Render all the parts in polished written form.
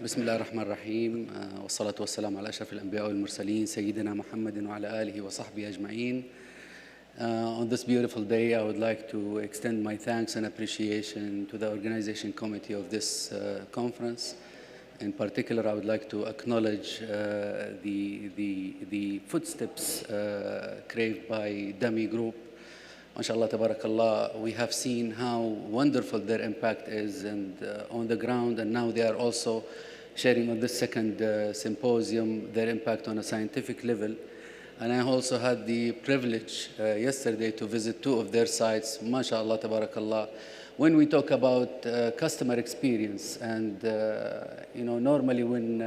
بسم الله الرحمن الرحيم والصلاة والسلام على أشرف الأنبياء والمرسلين سيدنا محمد وعلى آله وصحبه أجمعين. On this beautiful day, I would like to extend my thanks and appreciation to the organization committee of this conference. In particular, I would like to acknowledge the footsteps craved by Damy Group. MashaAllah, tabarakallah, we have seen how wonderful their impact is and on the ground, and now they are also sharing on this second symposium their impact on a scientific level. And I also had the privilege yesterday to visit two of their sites, MashaAllah, tabarakallah. When we talk about customer experience, and normally when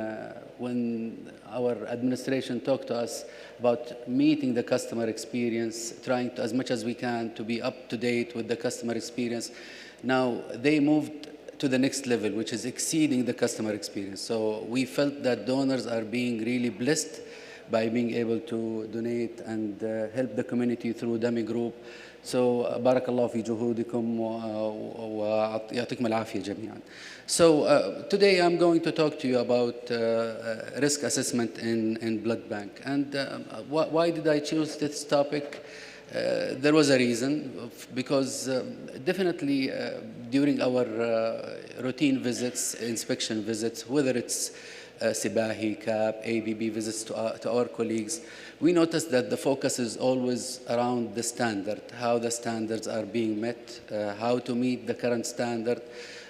our administration talk to us about meeting the customer experience, trying to, as much as we can, to be up to date with the customer experience, now they moved to the next level, which is exceeding the customer experience. So we felt that donors are being really blessed by being able to donate and help the community through Damy Group. So بارك الله في جهودكم ويعطيكم العافية جميعا. So today I'm going to talk to you about risk assessment in blood bank. And why did I choose this topic? There was a reason, because definitely during our routine visits, inspection visits, whether it's Sibahi, CAP, ABB visits to our colleagues, we noticed that the focus is always around the standard, how the standards are being met, how to meet the current standard,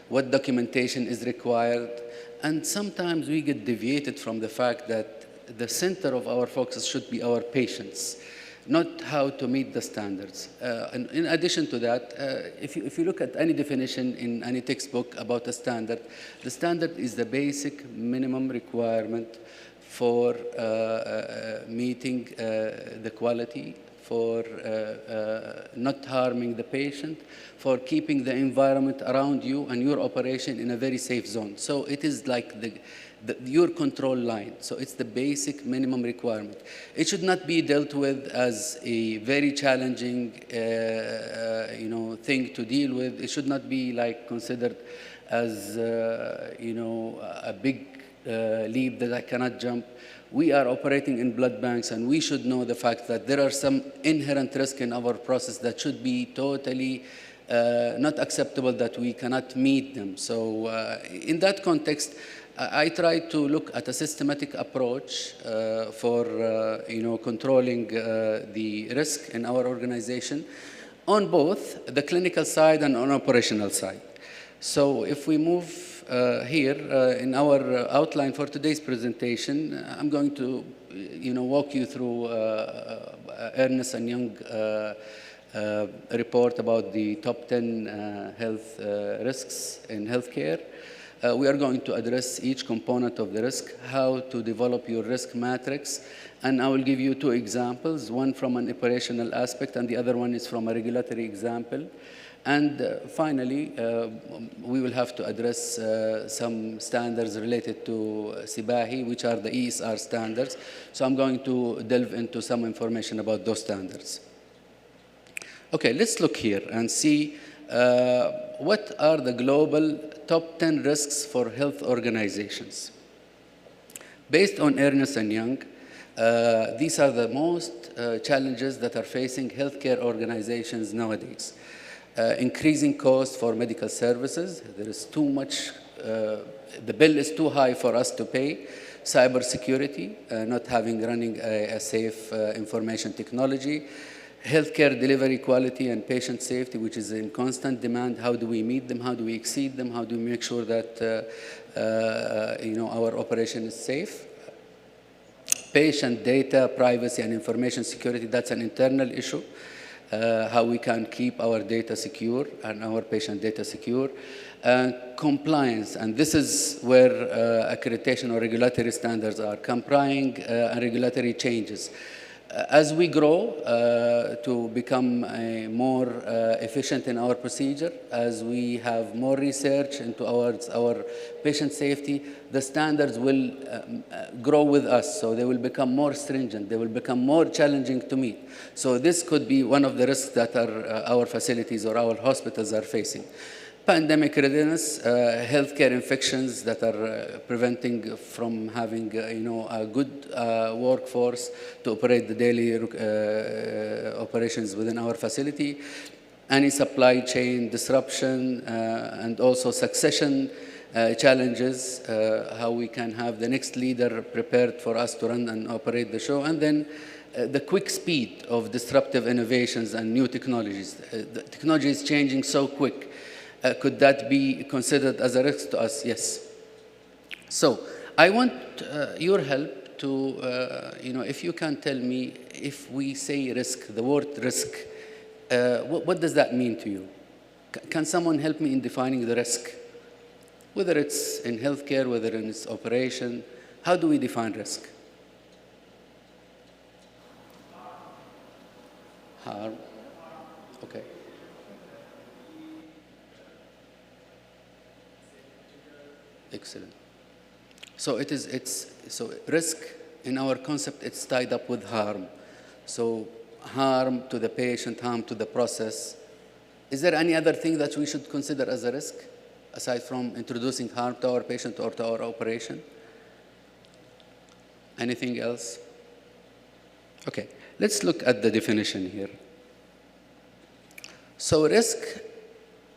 what documentation is required. And sometimes we get deviated from the fact that the center of our focus should be our patients, not how to meet the standards. And in addition to that, if you look at any definition in any textbook about a standard, the standard is the basic minimum requirement for meeting the quality, for not harming the patient, for keeping the environment around you and your operation in a very safe zone. So it is like your control line. So it's the basic minimum requirement. It should not be dealt with as a very challenging thing to deal with. It should not be like considered as a big leap that I cannot jump. We are operating in blood banks, and we should know the fact that there are some inherent risk in our process that should be totally not acceptable, that we cannot meet them. So in that context, I try to look at a systematic approach for controlling the risk in our organization on both the clinical side and on operational side. So if we move here in our outline for today's presentation, I'm going to walk you through Ernst & Young report about the top 10 health risks in healthcare. We are going to address each component of the risk, how to develop your risk matrix, and I will give you two examples, one from an operational aspect and the other one is from a regulatory example. And finally, we will have to address some standards related to Sibahi, which are the ESR standards. So I'm going to delve into some information about those standards. Okay, let's look here and see what are the global top 10 risks for health organizations. Based on Ernst & Young, these are the most challenges that are facing healthcare organizations nowadays. Increasing costs for medical services. There is too much, the bill is too high for us to pay. Cybersecurity, not running a safe information technology. Healthcare delivery quality and patient safety, which is in constant demand. How do we meet them? How do we exceed them? How do we make sure that our operation is safe? Patient data, privacy, and information security, that's an internal issue. How we can keep our data secure and our patient data secure. Compliance, and this is where accreditation or regulatory standards are, complying and regulatory changes. As we grow to become more efficient in our procedure, as we have more research into our patient safety, the standards will grow with us. So they will become more stringent. They will become more challenging to meet. So this could be one of the risks that our facilities or our hospitals are facing. Pandemic readiness, healthcare infections that are preventing from having a good workforce to operate the daily operations within our facility, any supply chain disruption, and also succession challenges, how we can have the next leader prepared for us to run and operate the show, and then the quick speed of disruptive innovations and new technologies. The technology is changing so quick. Could that be considered as a risk to us? Yes. So I want your help to, if you can tell me, if we say risk, the word risk, what does that mean to you? Can someone help me in defining the risk? Whether it's in healthcare, whether in its operation, how do we define risk? Harm. Okay. Excellent. So so risk in our concept, it's tied up with harm. So harm to the patient, harm to the process. Is there any other thing that we should consider as a risk, aside from introducing harm to our patient or to our operation? Anything else? Okay, let's look at the definition here. So risk,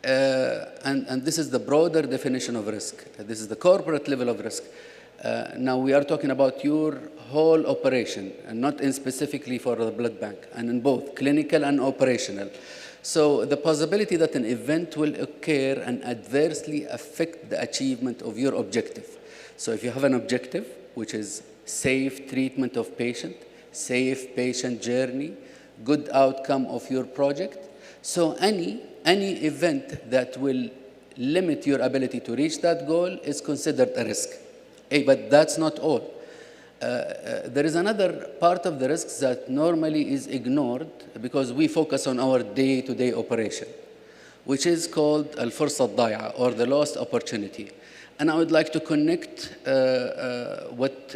and this is the broader definition of risk. This is the corporate level of risk. Now we are talking about your whole operation, and not in specifically for the blood bank, and in both clinical and operational. So the possibility that an event will occur and adversely affect the achievement of your objective. So if you have an objective, which is safe treatment of patient, safe patient journey, good outcome of your project, so any event that will limit your ability to reach that goal is considered a risk. But that's not all. There is another part of the risks that normally is ignored because we focus on our day-to-day operation, which is called al-fursa al-dai'a, or the lost opportunity. And I would like to connect what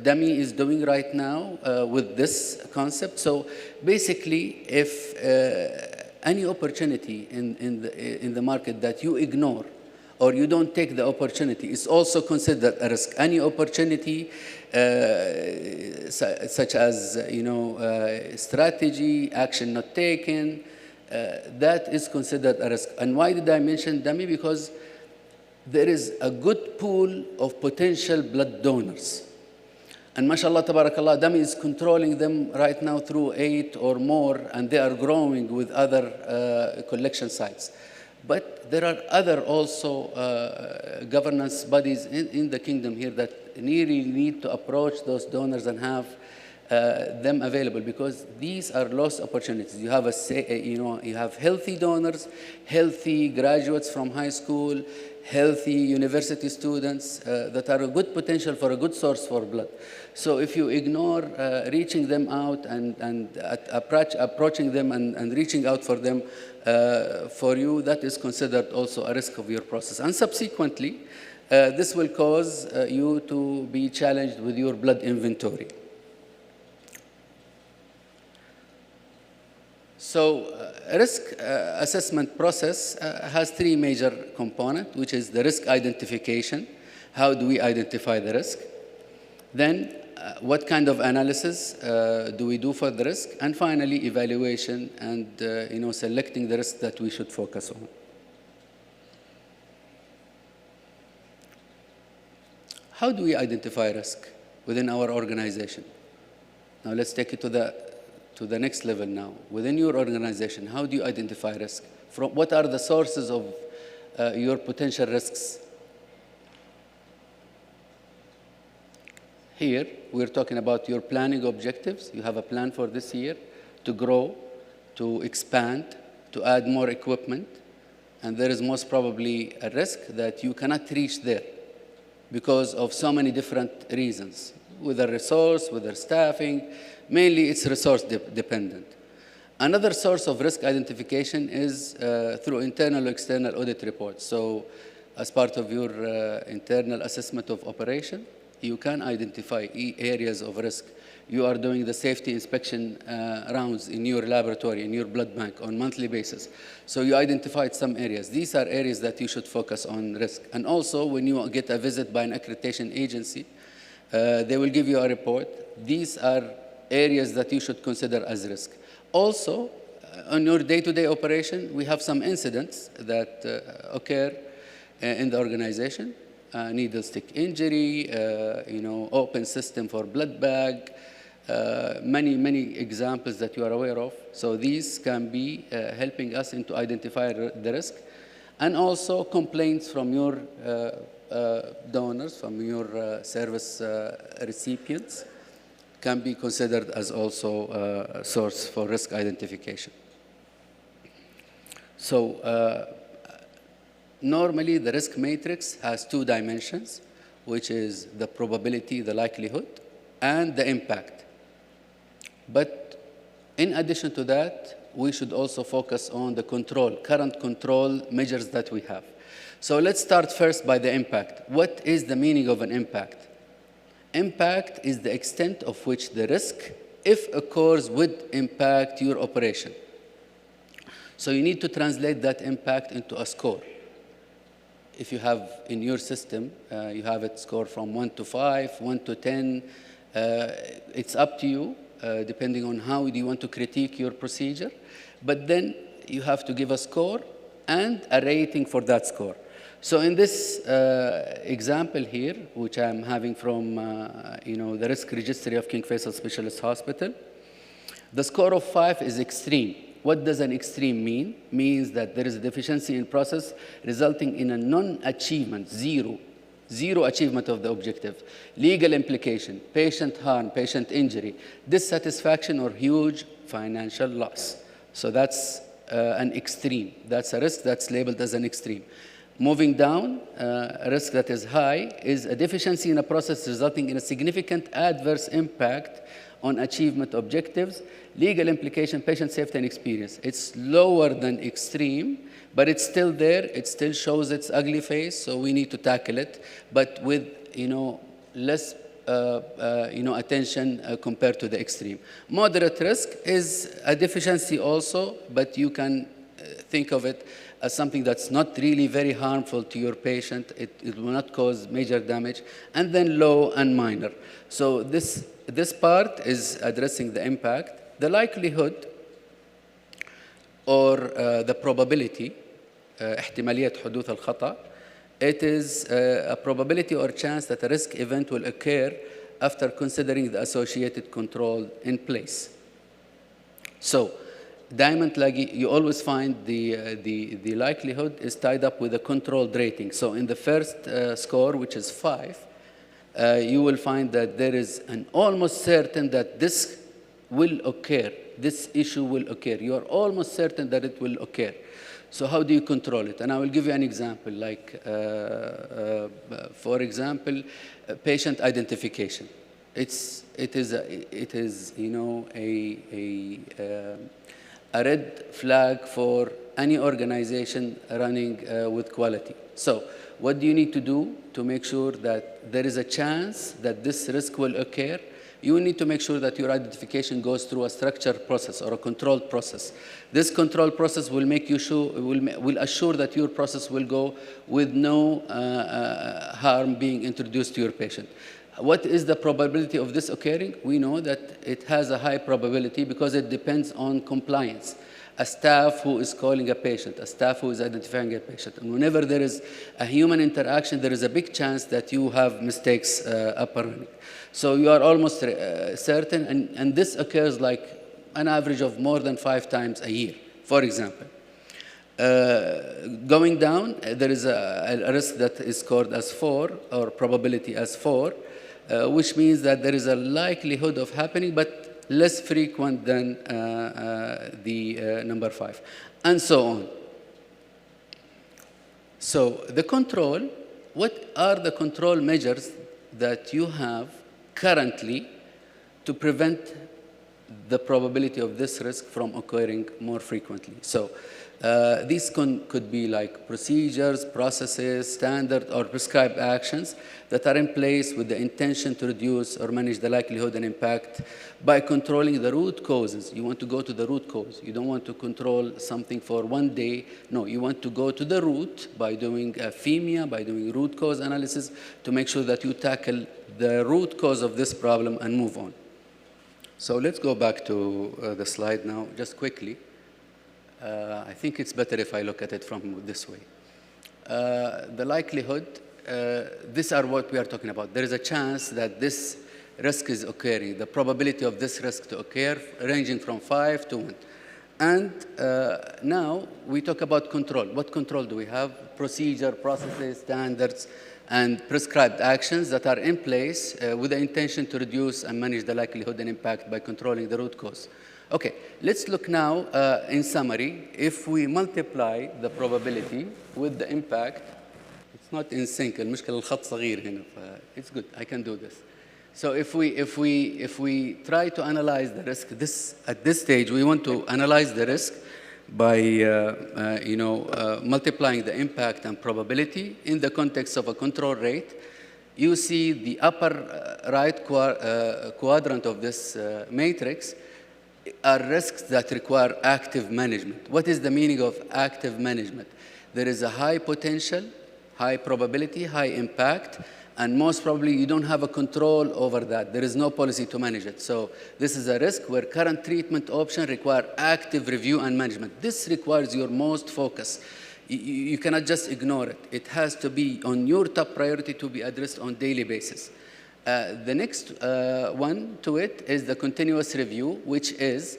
Damy is doing right now with this concept. So basically, if any opportunity in the market that you ignore or you don't take the opportunity is also considered a risk. Any opportunity such as strategy, action not taken, that is considered a risk. And why did I mention Damy? Because there is a good pool of potential blood donors. And mashallah, tabarakallah, Damy is controlling them right now through 8 or more, and they are growing with other collection sites. But there are other also governance bodies in the kingdom here that really need to approach those donors and have them available, because these are lost opportunities. You have you have healthy donors, healthy graduates from high school, healthy university students that are a good potential for a good source for blood. So if you ignore reaching them out and approaching them and reaching out for them, for you, that is considered also a risk of your process. And subsequently, this will cause you to be challenged with your blood inventory. So risk assessment process has 3 major components, which is the risk identification. How do we identify the risk? Then what kind of analysis do we do for the risk? And finally, evaluation and selecting the risk that we should focus on. How do we identify risk within our organization? Now let's take it to the next level now. Within your organization, how do you identify risk? What are the sources of your potential risks? Here, we're talking about your planning objectives. You have a plan for this year to grow, to expand, to add more equipment. And there is most probably a risk that you cannot reach there because of so many different reasons, whether resource, whether staffing. Mainly, it's resource dependent. Another source of risk identification is through internal or external audit reports. So as part of your internal assessment of operation, you can identify areas of risk. You are doing the safety inspection rounds in your laboratory, in your blood bank on a monthly basis. So you identified some areas. These are areas that you should focus on risk. And also, when you get a visit by an accreditation agency, they will give you a report. These are areas that you should consider as risk. Also, on your day-to-day operation, we have some incidents that occur in the organization. Needle stick injury, open system for blood bag, many examples that you are aware of. So these can be helping us into identify the risk. And also complaints from your donors, from your service recipients, can be considered as also a source for risk identification. So normally the risk matrix has 2 dimensions, which is the probability, the likelihood, and the impact. But in addition to that, we should also focus on the current control measures that we have. So let's start first by the impact. What is the meaning of an impact? Impact is the extent of which the risk, if occurs, would impact your operation. So you need to translate that impact into a score. If you have in your system, you have it scored from 1 to 5, 1 to 10. It's up to you, depending on how you want to critique your procedure. But then you have to give a score and a rating for that score. So in this example here, which I'm having from the risk registry of King Faisal Specialist Hospital, the score of 5 is extreme. What does an extreme mean? Means that there is a deficiency in process resulting in a non-achievement, zero achievement of the objective, legal implication, patient harm, patient injury, dissatisfaction, or huge financial loss. So that's an extreme. That's a risk that's labeled as an extreme. Moving down, a risk that is high is a deficiency in a process resulting in a significant adverse impact on achievement objectives, legal implication, patient safety, and experience. It's lower than extreme, but it's still there. It still shows its ugly face, so we need to tackle it, but with less attention compared to the extreme. Moderate risk is a deficiency also, but you can think of it as something that's not really very harmful to your patient. It will not cause major damage. And then low and minor. So this part is addressing the impact. The likelihood or the probability, احتمالية حدوث الخطأ, it is a probability or chance that a risk event will occur after considering the associated control in place. So, diamond you always find the likelihood is tied up with a controlled rating. So in the first score, which is 5, you will find that there is an almost certain that this will occur, this issue will occur. You are almost certain that it will occur. So how do you control it? And I will give you an example, like, for example, patient identification. It is a red flag for any organization running with quality. So what do you need to do to make sure that there is a chance that this risk will occur? You need to make sure that your identification goes through a structured process or a controlled process. This controlled process will make you will assure that your process will go with no harm being introduced to your patient. What is the probability of this occurring? We know that it has a high probability because it depends on compliance. A staff who is calling a patient, a staff who is identifying a patient. And whenever there is a human interaction, there is a big chance that you have mistakes up and running. So you are almost certain, and this occurs like an average of more than 5 times a year, for example. Going down, there is a risk that is scored as 4, or probability as 4, which means that there is a likelihood of happening, but less frequent than the number 5, and so on. So the control, what are the control measures that you have currently to prevent the probability of this risk from occurring more frequently. So these could be like procedures, processes, standard, or prescribed actions that are in place with the intention to reduce or manage the likelihood and impact by controlling the root causes. You want to go to the root cause. You don't want to control something for one day. No, you want to go to the root by doing FEMIA, by doing root cause analysis to make sure that you tackle the root cause of this problem and move on. So let's go back to the slide now, just quickly. I think it's better if I look at it from this way. The likelihood, these are what we are talking about. There is a chance that this risk is occurring, the probability of this risk to occur ranging from 5 to 1. And now we talk about control. What control do we have? Procedure, processes, standards, and prescribed actions that are in place with the intention to reduce and manage the likelihood and impact by controlling the root cause. Okay, let's look now in summary. If we multiply the probability with the impact, it's not in sync. المشكلة الخط صغير هنا. It's good. I can do this. So if we try to analyze the risk, at this stage we want to analyze the risk by multiplying the impact and probability in the context of a control rate. You see the upper right quadrant of this matrix are risks that require active management. What is the meaning of active management? There is a high potential, high probability, high impact, and most probably you don't have a control over that. There is no policy to manage it. So this is a risk where current treatment options require active review and management. This requires your most focus. You cannot just ignore it. It has to be on your top priority to be addressed on a daily basis. The next one to it is the continuous review, which is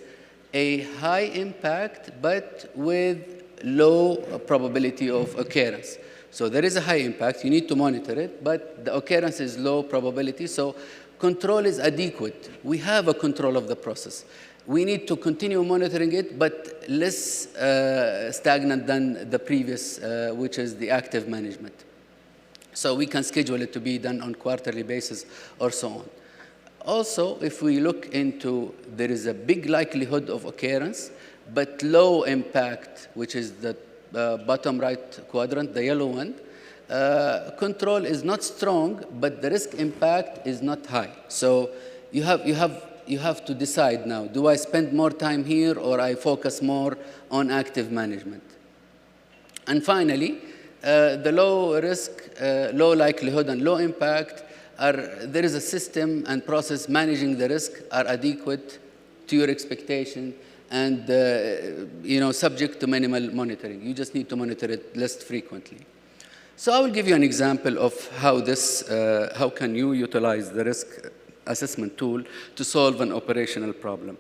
a high impact but with low probability of occurrence. So there is a high impact, you need to monitor it, but the occurrence is low probability, so control is adequate. We have a control of the process. We need to continue monitoring it, but less stagnant than the previous, which is the active management. So we can schedule it to be done on quarterly basis or so on. Also, if we look into, there is a big likelihood of occurrence, but low impact, which is the bottom right quadrant, the yellow one. Control is not strong, but the risk impact is not high. So you have to decide now, do I spend more time here or I focus more on active management? And finally, the low risk, low likelihood, and low impact there is a system and process managing the risk are adequate to your expectation and subject to minimal monitoring. You just need to monitor it less frequently. So I will give you an example of how can you utilize the risk assessment tool to solve an operational problem.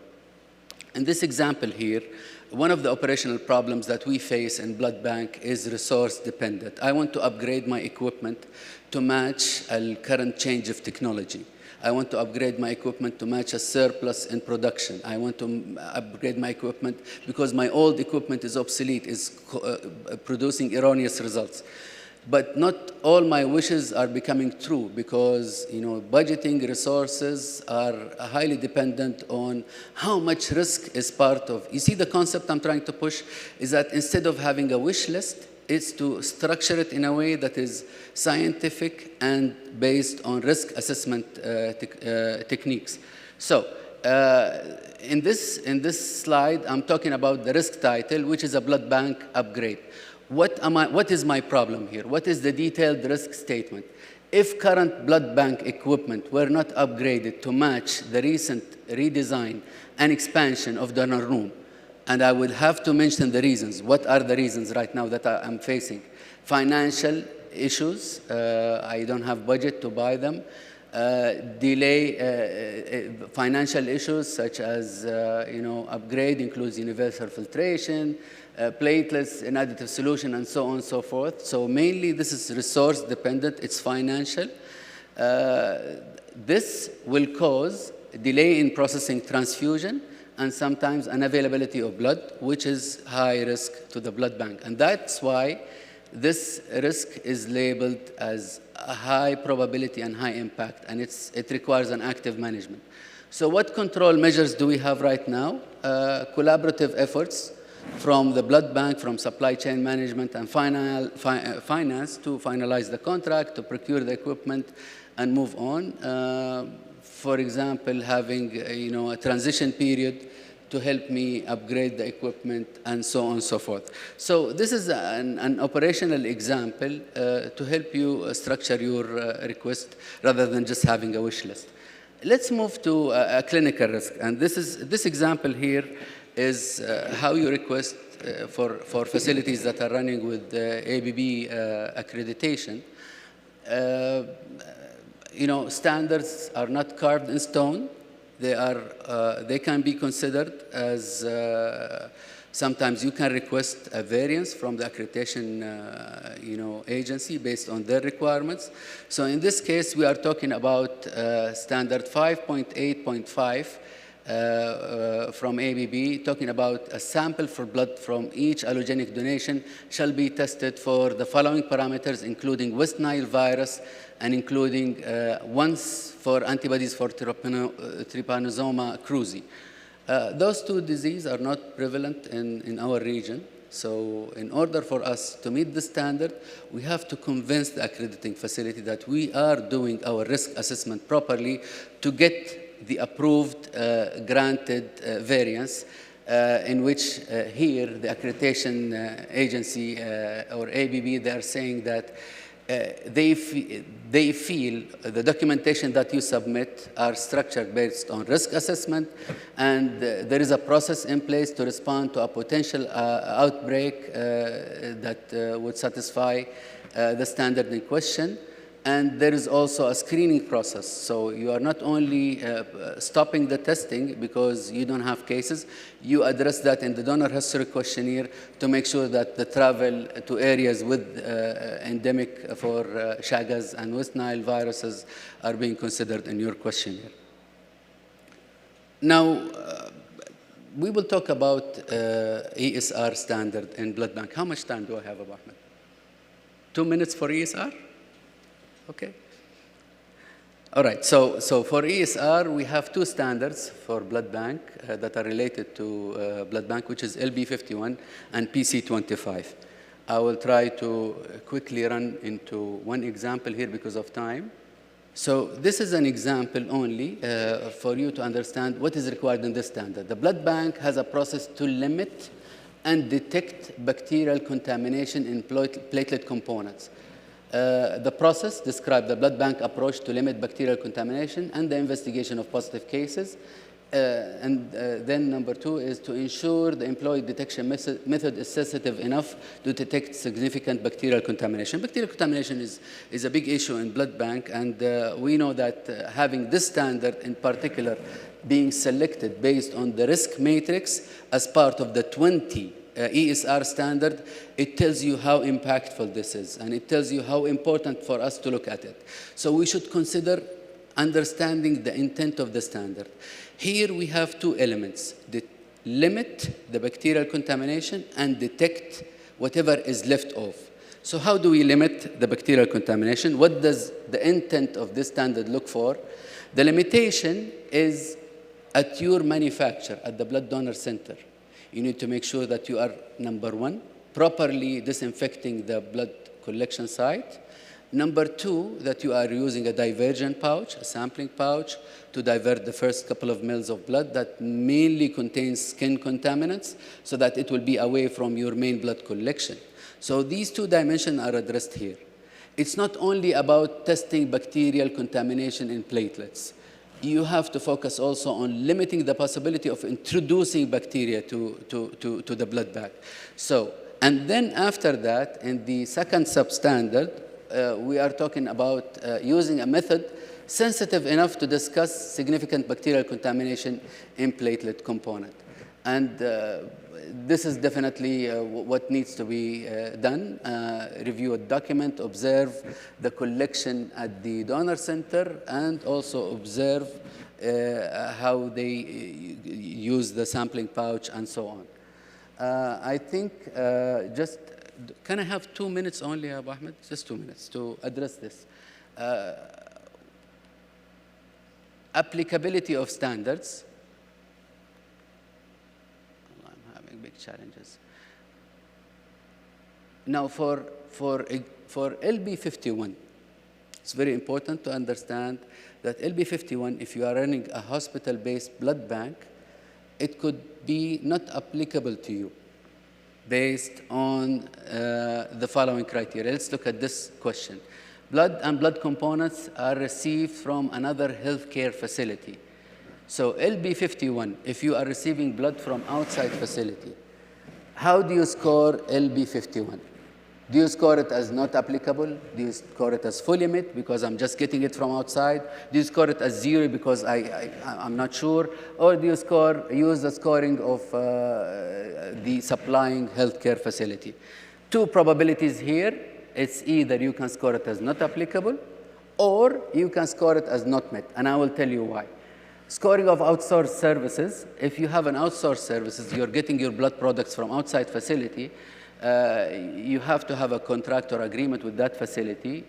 In this example here, one of the operational problems that we face in blood bank is resource dependent. I want to upgrade my equipment to match a current change of technology. I want to upgrade my equipment to match a surplus in production. I want to upgrade my equipment because my old equipment is obsolete, is producing erroneous results. But not all my wishes are becoming true because budgeting resources are highly dependent on how much risk is part of. You see, the concept I'm trying to push is that instead of having a wish list, it's to structure it in a way that is scientific and based on risk assessment techniques. So in this slide, I'm talking about the risk title, which is a blood bank upgrade. What is my problem here? What is the detailed risk statement? If current blood bank equipment were not upgraded to match the recent redesign and expansion of donor room, and I will have to mention the reasons. What are the reasons right now that I'm facing? Financial issues. I don't have budget to buy them. Financial issues such as upgrade includes universal filtration, platelets, an additive solution, and so on and so forth. So mainly this is resource dependent, it's financial. This will cause delay in processing transfusion and sometimes unavailability of blood, which is high risk to the blood bank. And that's why this risk is labeled as a high probability and high impact, and it requires an active management. So what control measures do we have right now? Collaborative efforts from the blood bank, from supply chain management and finance to finalize the contract, to procure the equipment and move on. For example, having a transition period to help me upgrade the equipment and so on and so forth. So this is an operational example to help you structure your request rather than just having a wish list. Let's move to a clinical risk. And this example here is how you request for facilities that are running with ABB accreditation. Standards are not carved in stone. They can be considered as sometimes you can request a variance from the accreditation agency based on their requirements. So in this case, we are talking about standard 5.8.5 from ABB, talking about a sample for blood from each allogenic donation shall be tested for the following parameters, including West Nile virus and including once for antibodies for Trypanosoma cruzi. Those two diseases are not prevalent in our region. So in order for us to meet the standard, we have to convince the accrediting facility that we are doing our risk assessment properly to get the approved granted variance in which here the accreditation agency or ABB, they are saying that they feel the documentation that you submit are structured based on risk assessment, and there is a process in place to respond to a potential outbreak that would satisfy the standard in question. And there is also a screening process. So you are not only stopping the testing because you don't have cases, you address that in the donor history questionnaire to make sure that the travel to areas with endemic for Chagas and West Nile viruses are being considered in your questionnaire. Now, we will talk about ESR standard in blood bank. How much time do I have, Abu Ahmed? 2 minutes for ESR? Okay. All right, so for ESR, we have two standards for blood bank that are related to blood bank, which is LB51 and PC25. I will try to quickly run into one example here because of time. So this is an example only for you to understand what is required in this standard. The blood bank has a process to limit and detect bacterial contamination in platelet components. The process describes the blood bank approach to limit bacterial contamination and the investigation of positive cases. Then number two is to ensure the employed detection method is sensitive enough to detect significant bacterial contamination. Bacterial contamination is a big issue in blood bank, and we know that having this standard in particular being selected based on the risk matrix as part of the 20 ESR standard, it tells you how impactful this is, and it tells you how important for us to look at it. So we should consider understanding the intent of the standard. Here we have two elements: limit the bacterial contamination and detect whatever is left off. So how do we limit the bacterial contamination? What does the intent of this standard look for? The limitation is at your manufacturer, at the blood donor center. You need to make sure that you are, number one, properly disinfecting the blood collection site. Number two, that you are using a divergent pouch, a sampling pouch, to divert the first couple of mils of blood that mainly contains skin contaminants so that it will be away from your main blood collection. So these two dimensions are addressed here. It's not only about testing bacterial contamination in platelets. You have to focus also on limiting the possibility of introducing bacteria to the blood bag. So, and then after that, in the second substandard, we are talking about using a method sensitive enough to discuss significant bacterial contamination in platelet component. And this is definitely what needs to be done. Review a document, observe the collection at the donor center, and also observe how they use the sampling pouch and so on. I think can I have 2 minutes only, Abu Ahmed? Just 2 minutes to address this. applicability of standards. I'm having big challenges. Now, for LB51, it's very important to understand that LB51, if you are running a hospital-based blood bank, it could be not applicable to you based on the following criteria. Let's look at this question. Blood and blood components are received from another healthcare facility. So LB51, if you are receiving blood from outside facility, how do you score LB51? Do you score it as not applicable? Do you score it as fully met because I'm just getting it from outside? Do you score it as 0 because I'm not sure? Or do you use the scoring of the supplying healthcare facility? Two probabilities here. It's either you can score it as not applicable or you can score it as not met, and I will tell you why. Scoring of outsourced services, if you have an outsourced services, you're getting your blood products from outside facility, you have to have a contract or agreement with that facility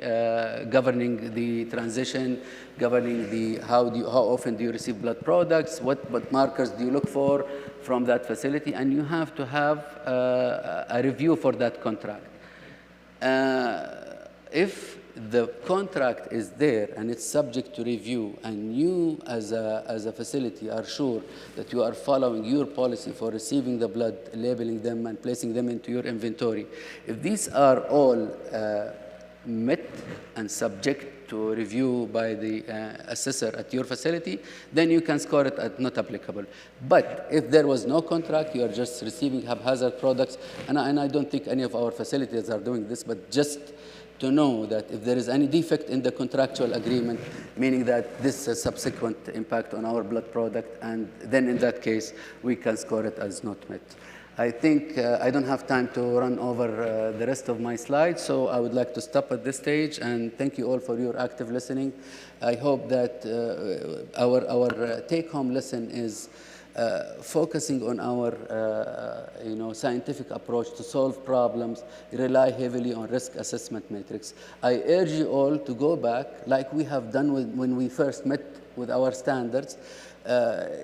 governing the transition, governing the how often do you receive blood products, what markers do you look for from that facility, and you have to have a review for that contract. If the contract is there and it's subject to review, and you as a facility are sure that you are following your policy for receiving the blood, labeling them and placing them into your inventory, if these are all met and subject to review by the assessor at your facility, then you can score it as not applicable. But if there was no contract, you are just receiving haphazard products, and I don't think any of our facilities are doing this, but just to know that if there is any defect in the contractual agreement, meaning that this has subsequent impact on our blood product, and then in that case, we can score it as not met. I think I don't have time to run over the rest of my slides, so I would like to stop at this stage, and thank you all for your active listening. I hope that our take-home lesson is focusing on our scientific approach to solve problems, rely heavily on risk assessment matrix. I urge you all to go back, like we have done when we first met with our standards,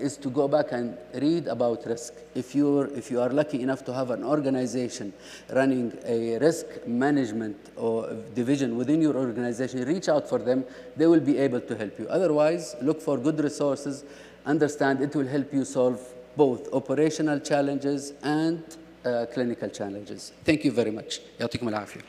is to go back and read about risk. If you are lucky enough to have an organization running a risk management or division within your organization, reach out for them. They will be able to help you. Otherwise, look for good resources. Understand it will help you solve both operational challenges and clinical challenges. Thank you very much. يعطيكم العافية.